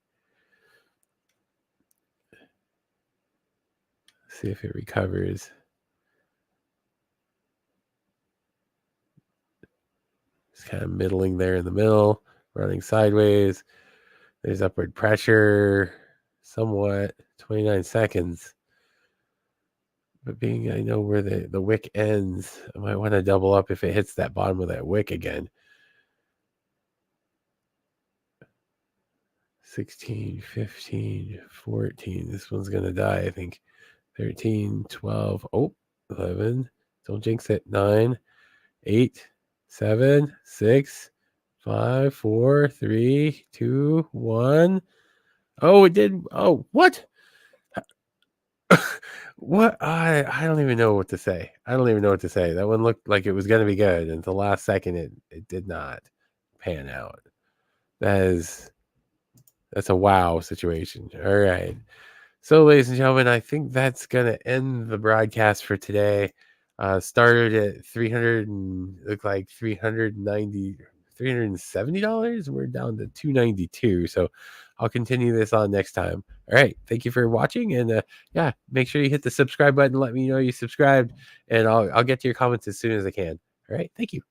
See if it recovers. It's kind of middling there in the middle, running sideways. There's upward pressure, somewhat. 29 seconds. But being I know where the wick ends, I might want to double up if it hits that bottom of that wick again. 16, 15, 14. This one's going to die, I think. 13, 12. Oh, 11. Don't jinx it. 9, 8, 7, 6, 5, 4, 3, 2, 1. Oh, it did. Oh, what? What? I don't even know what to say. I don't even know what to say. That one looked like it was going to be good. And the last second, it did not pan out. That's a wow situation. All right. So, ladies and gentlemen, I think that's going to end the broadcast for today. Started at 300 and looked like 390, $370. We're down to 292. So I'll continue this on next time. All right. Thank you for watching. And yeah, make sure you hit the subscribe button. Let me know you subscribed. And I'll get to your comments as soon as I can. All right. Thank you.